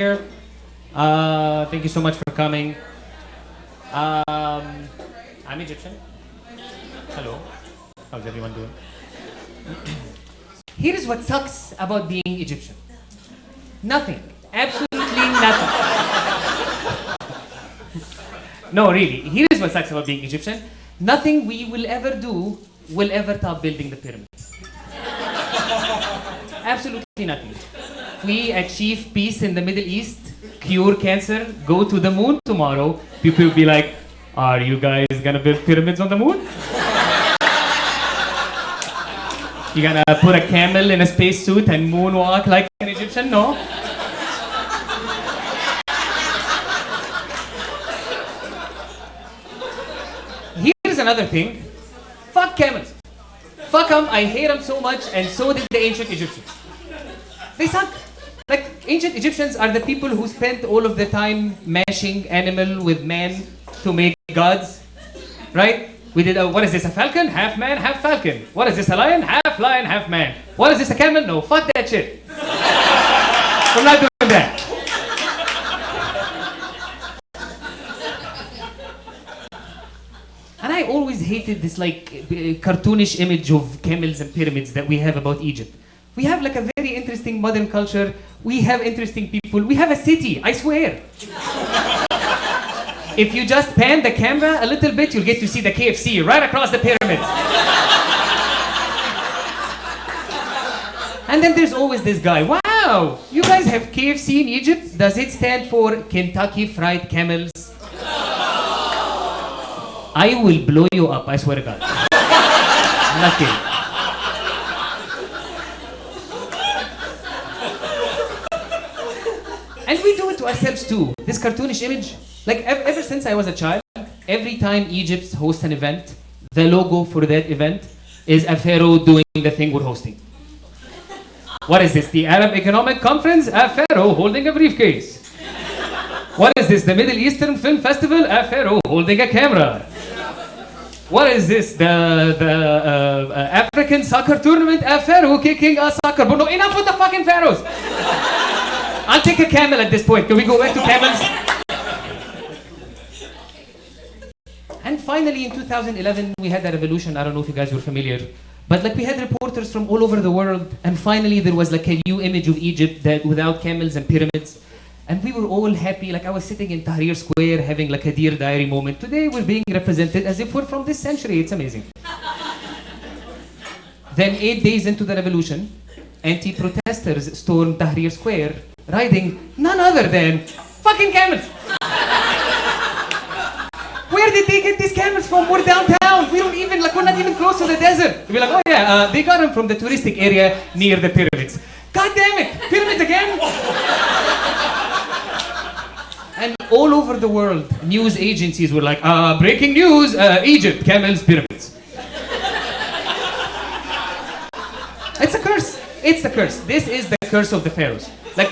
Thank you so much for coming. I'm Egyptian. Hello. How's everyone doing? Here is what sucks about being Egyptian. Nothing. Absolutely nothing. No, really. Here is what sucks about being Egyptian. Nothing we will ever do will ever top building the pyramids. Absolutely nothing. If we achieve peace in the Middle East, cure cancer, go to the moon tomorrow, people will be like, are you guys gonna build pyramids on the moon? You gonna put a camel in a spacesuit and moonwalk like an Egyptian? No. Here's another thing. Fuck camels. Fuck them, I hate them so much, and so did the ancient Egyptians. They suck. Like, ancient Egyptians are the people who spent all of their time mashing animal with man to make gods, right? We did, what is this, a falcon? Half man, half falcon. What is this, a lion? Half lion, half man. What is this, a camel? No, fuck that shit. We're not doing that. And I always hated this cartoonish image of camels and pyramids that we have about Egypt. We have like a very interesting modern culture. We have interesting people. We have a city, I swear. If you just pan the camera a little bit, you'll get to see the KFC right across the pyramids. And then there's always this guy. Wow, you guys have KFC in Egypt? Does it stand for Kentucky Fried Camels? I will blow you up, I swear to God. I'm not kidding. And we do it to ourselves too. This cartoonish image, like ever since I was a child, every time Egypt hosts an event, the logo for that event is a pharaoh doing the thing we're hosting. What is this? The Arab Economic Conference? A pharaoh holding a briefcase. What is this? The Middle Eastern Film Festival? A pharaoh holding a camera. What is this? The African soccer tournament? A pharaoh kicking a soccer ball. No, enough with the fucking pharaohs. I'll take a camel at this point. Can we go back to camels? And finally, in 2011, we had a revolution. I don't know if you guys were familiar. But like we had reporters from all over the world. And finally, there was like a new image of Egypt that without camels and pyramids. And we were all happy. Like I was sitting in Tahrir Square having like a Dear Diary moment. Today, we're being represented as if we're from this century. It's amazing. Then 8 days into the revolution, anti-protesters stormed Tahrir Square riding none other than fucking camels. Where did they get these camels from? We're downtown. We're not even close to the desert. We're like, oh yeah, they got them from the touristic area near the pyramids. God damn it, pyramids again? And all over the world, news agencies were like, breaking news, Egypt, camels, pyramids. It's a curse. It's the curse. This is the curse of the pharaohs. Like,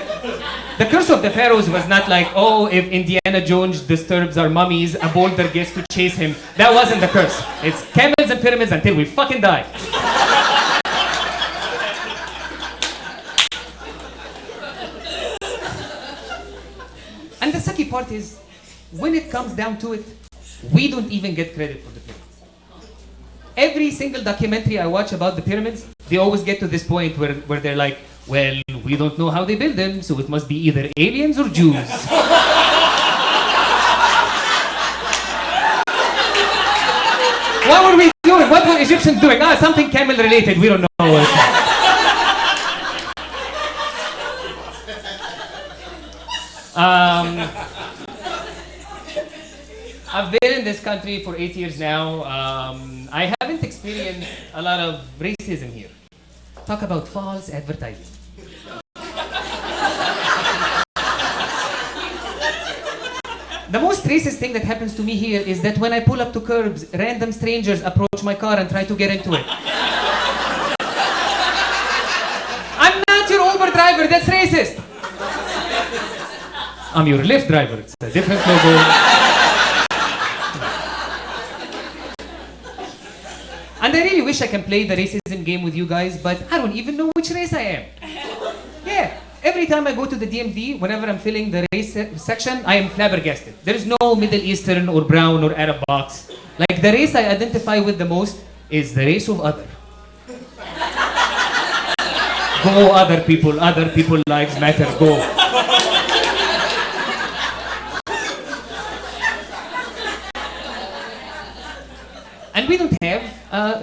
the curse of the pharaohs was not like, oh, if Indiana Jones disturbs our mummies, a boulder gets to chase him. That wasn't the curse. It's camels and pyramids until we fucking die. And the sucky part is, when it comes down to it, we don't even get credit for the pyramids. Every single documentary I watch about the pyramids, they always get to this point where they're like, well, we don't know how they build them, so it must be either aliens or Jews. What were we doing? What were Egyptians doing? Something camel related, we don't know. I've been in this country for 8 years now. I haven't experienced a lot of racism here. Talk about false advertising. The most racist thing that happens to me here is that when I pull up to curbs, random strangers approach my car and try to get into it. I'm not your Uber driver, that's racist. I'm your Lyft driver, it's a different logo. And I really wish I can play the racism game with you guys, but I don't even know which race I am. Yeah, Every time I go to the DMV, whenever I'm filling the race section, I am flabbergasted. There is no Middle Eastern or brown or Arab box. Like the race I identify with the most is the race of other. Go other people lives matter, go. And we don't have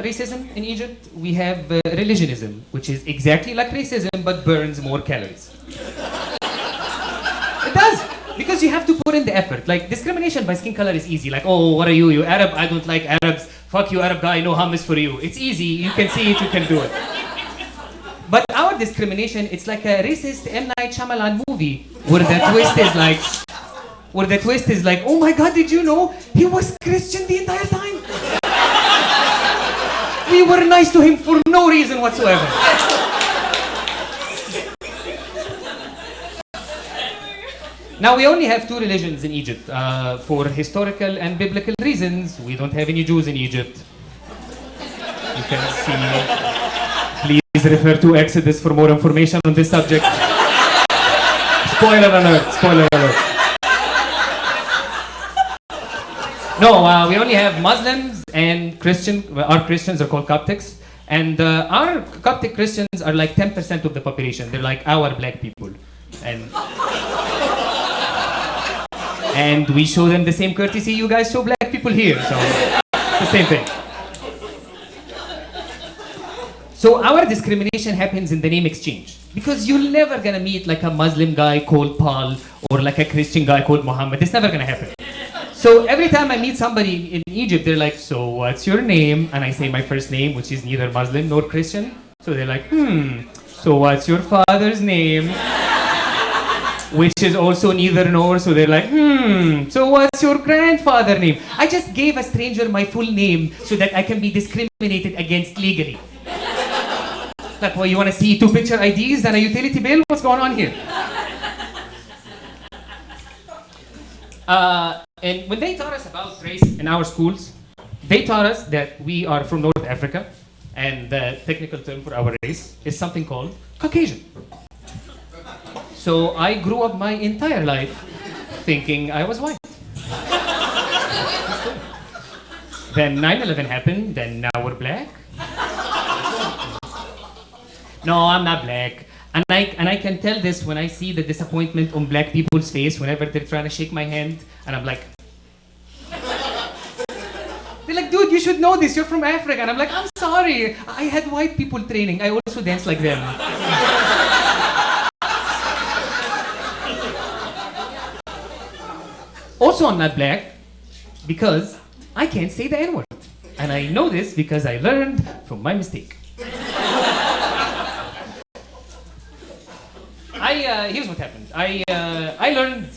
racism in Egypt. We have religionism, which is exactly like racism but burns more calories. It does, because you have to put in the effort. Like discrimination by skin color is easy. Like, oh, what are you? You Arab? I don't like Arabs. Fuck you, Arab guy. No hummus for you. It's easy. You can see it. You can do it. But our discrimination, it's like a racist M. Night Shyamalan movie where the twist is like, oh my God, did you know he was Christian the entire time? We were nice to him for no reason whatsoever. Now, we only have two religions in Egypt. For historical and biblical reasons, we don't have any Jews in Egypt. You can see. Please refer to Exodus for more information on this subject. Spoiler alert, spoiler alert. No, we only have Muslims and Christians. Our Christians are called Coptics. And our Coptic Christians are like 10% of the population. They're like our black people. And we show them the same courtesy you guys show black people here. So it's the same thing. So our discrimination happens in the name exchange. Because you're never gonna meet like a Muslim guy called Paul or like a Christian guy called Muhammad. It's never gonna happen. So every time I meet somebody in Egypt, they're like, so what's your name? And I say my first name, which is neither Muslim nor Christian. So they're like, so what's your father's name? Which is also neither nor. So they're like, so what's your grandfather's name? I just gave a stranger my full name so that I can be discriminated against legally. Like, well, you want to see 2 picture IDs and a utility bill? What's going on here? And when they taught us about race in our schools, they taught us that we are from North Africa, and the technical term for our race is something called Caucasian. So I grew up my entire life thinking I was white. Then 9/11 happened, then now we're black. No, I'm not black. And I can tell this when I see the disappointment on black people's face whenever they're trying to shake my hand, and I'm like, they're like, dude, you should know this, you're from Africa. And I'm like, I'm sorry, I had white people training, I also dance like them. Also, I'm not black because I can't say the N-word. And I know this because I learned from my mistake. Here's what happened. I learned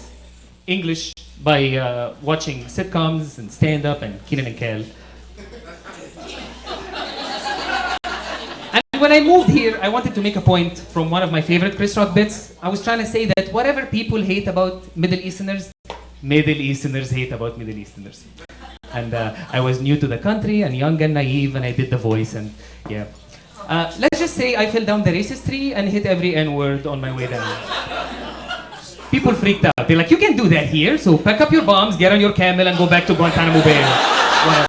English by watching sitcoms and stand-up and Keenan and Kel. And when I moved here, I wanted to make a point from one of my favorite Chris Rock bits. I was trying to say that whatever people hate about Middle Easterners hate about Middle Easterners. And I was new to the country and young and naive, and I did the voice, and yeah. Let's just say I fell down the racist tree and hit every N-word on my way down. People freaked out. They're like, you can't do that here, so pack up your bombs, get on your camel, and go back to Guantanamo Bay. Whatever.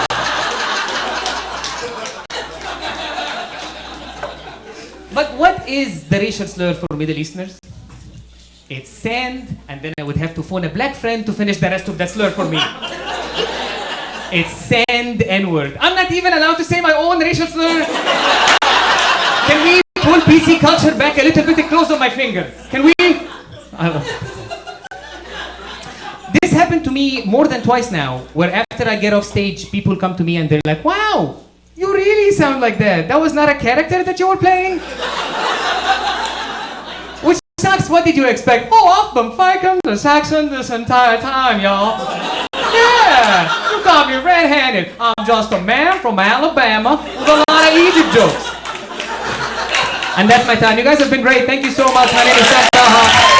But what is the racial slur for Middle Easterners? It's sand, and then I would have to phone a black friend to finish the rest of the slur for me. It's sand N-word. I'm not even allowed to say my own racial slur. Can we pull PC culture back a little bit close on my finger? Can we? This happened to me more than twice now, where after I get off stage, people come to me and they're like, wow, you really sound like that. That was not a character that you were playing? Which sucks, what did you expect? Oh, I've been fighting the Saxon this entire time, y'all. Yeah, you got me red-handed. I'm just a man from Alabama with a lot of Egypt jokes. And that's my time. You guys have been great. Thank you so much. My name is Taha.